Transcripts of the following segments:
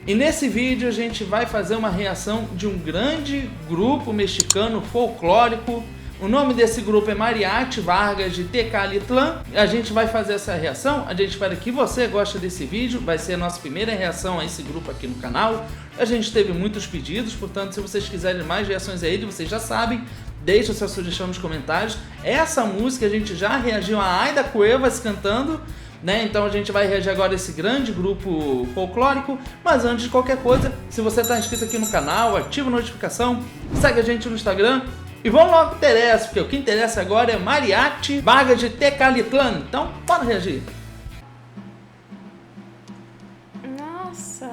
E nesse vídeo a gente vai fazer uma reação de um grande grupo mexicano folclórico. O nome desse grupo é Mariachi Vargas de Tecalitlán. A gente vai fazer essa reação, a gente espera que você goste desse vídeo. Vai ser a nossa primeira reação a esse grupo aqui no canal. A gente teve muitos pedidos, portanto se vocês quiserem mais reações a ele, vocês já sabem. Deixa sua sugestão nos comentários. Essa música a gente já reagiu a Aida Cuevas cantando, né? Então a gente vai reagir agora a esse grande grupo folclórico. Mas antes de qualquer coisa, se você está inscrito aqui no canal, ativa a notificação, segue a gente no Instagram. E vamos logo que interessa, porque o que interessa agora é Mariachi Vargas de Tecalitlán. Então, bora reagir. Nossa.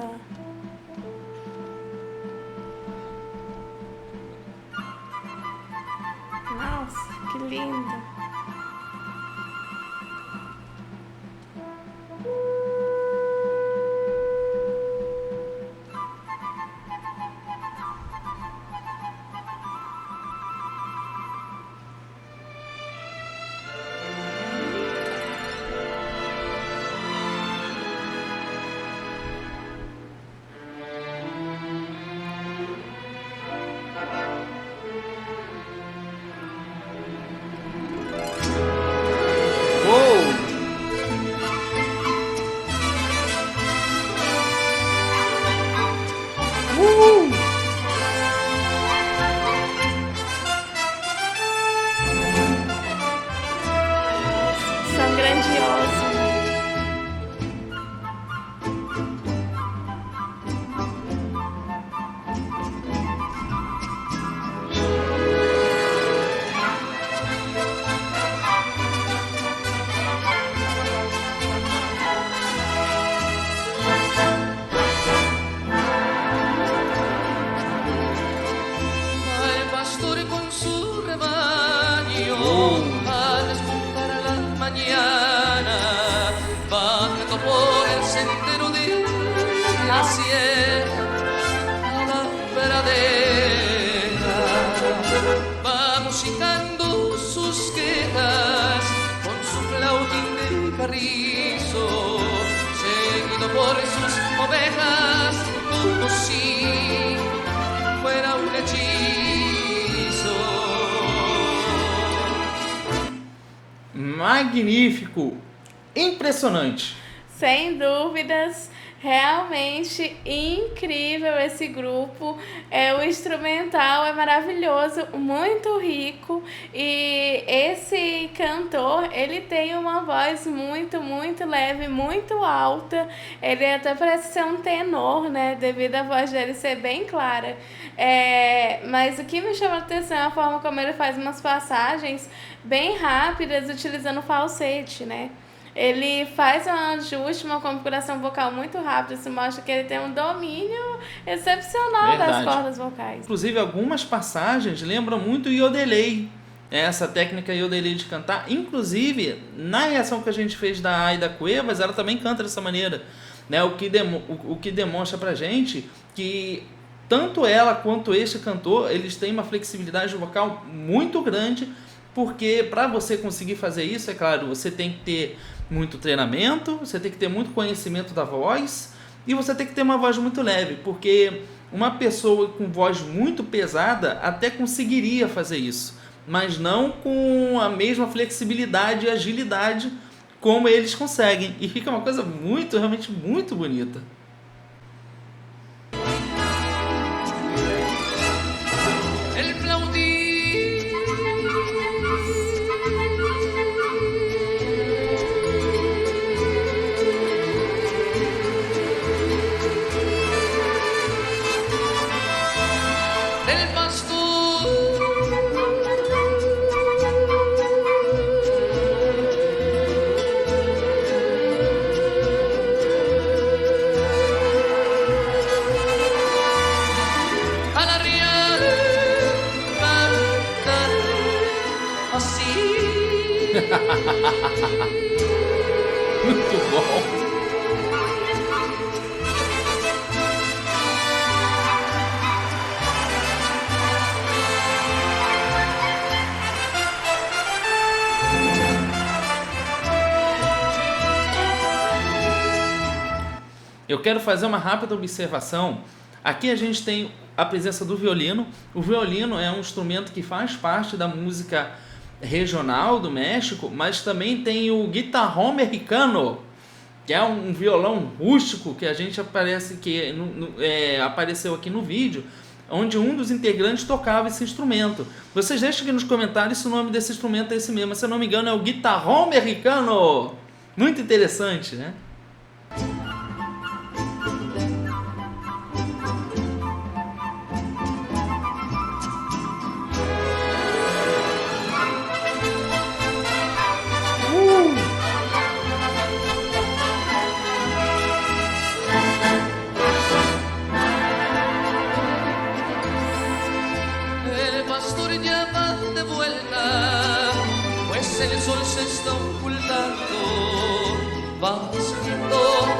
Nossa, que lindo. São grandiosos. Va musicando sus quejas con su flautín de carrizo, seguido por sus ovejas, como si fuera un hechizo. Magnífico! Impressionante! Sem dúvidas, realmente incrível esse grupo. O instrumental é maravilhoso, muito rico, e esse cantor, ele tem uma voz muito leve, muito alta. Ele até parece ser um tenor, né, devido à voz dele ser bem clara. Mas o que me chama a atenção é a forma como ele faz umas passagens bem rápidas, utilizando falsete, né? Ele faz um ajuste, uma configuração vocal muito rápida. Isso mostra que ele tem um domínio excepcional das cordas vocais. Inclusive, algumas passagens lembram muito Yodelei, essa técnica Yodelei de cantar. Inclusive, na reação que a gente fez da Aida Cuevas, ela também canta dessa maneira, né? O que demonstra pra gente que tanto ela quanto este cantor, eles têm uma flexibilidade vocal muito grande, porque para você conseguir fazer isso, é claro, você tem que ter muito treinamento, você tem que ter muito conhecimento da voz e você tem que ter uma voz muito leve, porque uma pessoa com voz muito pesada até conseguiria fazer isso, mas não com a mesma flexibilidade e agilidade como eles conseguem, e fica uma coisa realmente muito bonita. Muito bom. eu quero fazer uma rápida observação. Aqui a gente tem a presença do violino. O violino é um instrumento que faz parte da música regional do México, mas também tem o guitarrón mexicano, que é um violão rústico que a gente apareceu aqui no vídeo, onde um dos integrantes tocava esse instrumento. Vocês deixem aqui nos comentários se o nome desse instrumento é esse mesmo. Se eu não me engano, é o guitarrón mexicano. Muito interessante, né? El sol se está ocultando, va subiendo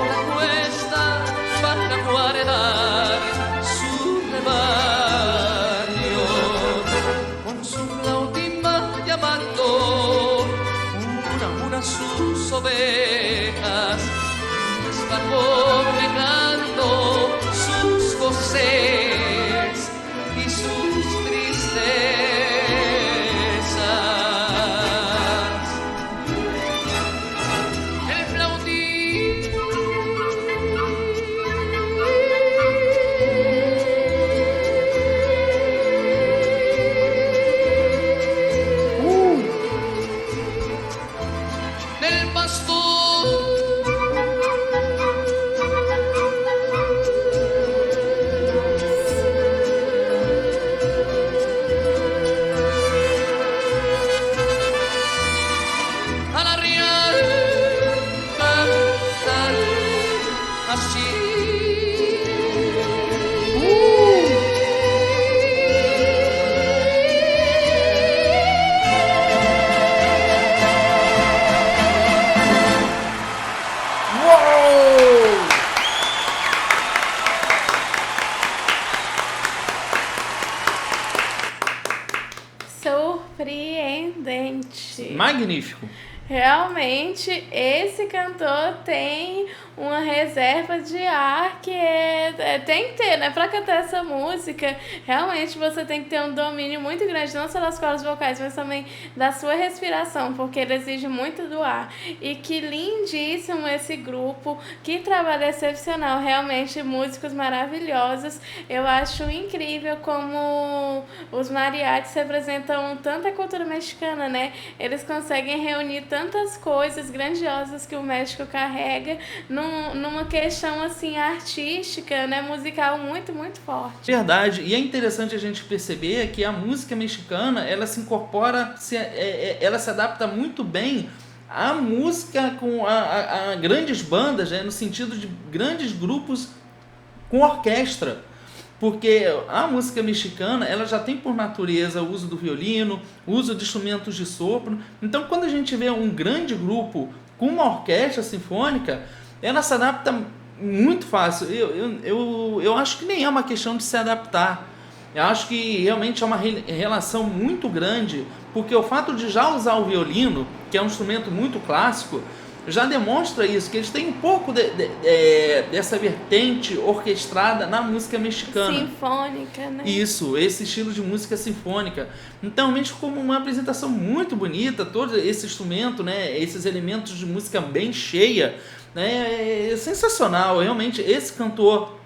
la cuesta para guardar su rebaño, con su flautima llamando una a sus ovejas, está congregando sus voces y sus tristezas. Surpreendente. Magnífico. Realmente, esse cantor tem uma reserva de ar que tem que ter, né? Pra cantar essa música, realmente você tem que ter um domínio muito grande, não só das cordas vocais, mas também da sua respiração, porque ele exige muito do ar. E que lindíssimo esse grupo, que trabalho excepcional, realmente músicos maravilhosos. Eu acho incrível como os mariachis representam tanta cultura mexicana, né? Eles conseguem reunir tantas coisas grandiosas que o México carrega numa questão assim artística, né, musical muito, muito forte. Verdade, e é interessante a gente perceber que a música mexicana, ela se incorpora, ela se adapta muito bem à música com a grandes bandas, né, no sentido de grandes grupos com orquestra. Porque a música mexicana, ela já tem por natureza o uso do violino, o uso de instrumentos de sopro. Então, quando a gente vê um grande grupo com uma orquestra sinfônica, ela se adapta muito fácil. Eu acho que nem é uma questão de se adaptar. Eu acho que realmente é uma relação muito grande, porque o fato de já usar o violino, que é um instrumento muito clássico, já demonstra isso, que eles têm um pouco dessa vertente orquestrada na música mexicana. Sinfônica, né? Isso, esse estilo de música sinfônica. Então, realmente ficou uma apresentação muito bonita, todo esse instrumento, né, esses elementos de música bem cheia, né, é sensacional. Realmente, esse cantor,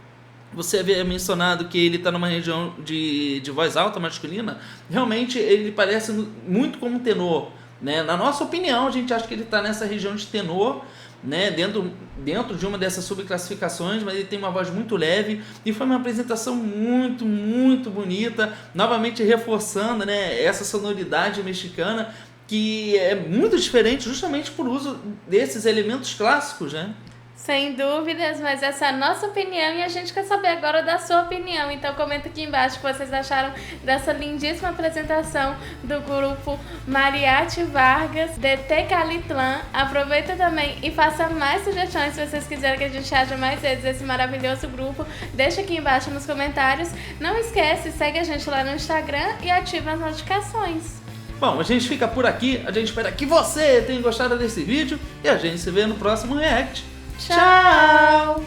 você havia mencionado que ele está numa região de voz alta masculina, realmente ele parece muito como tenor. Né? Na nossa opinião, a gente acha que ele está nessa região de tenor, né? dentro de uma dessas subclassificações, mas ele tem uma voz muito leve e foi uma apresentação muito, muito bonita, novamente reforçando, né, essa sonoridade mexicana que é muito diferente justamente por uso desses elementos clássicos, né? Sem dúvidas, mas essa é a nossa opinião e a gente quer saber agora da sua opinião. Então comenta aqui embaixo o que vocês acharam dessa lindíssima apresentação do grupo Mariachi Vargas de Tecalitlán. Aproveita também e faça mais sugestões se vocês quiserem que a gente haja mais vezes esse maravilhoso grupo. Deixa aqui embaixo nos comentários. Não esquece, segue a gente lá no Instagram e ativa as notificações. Bom, a gente fica por aqui. A gente espera que você tenha gostado desse vídeo e a gente se vê no próximo React. Tchau!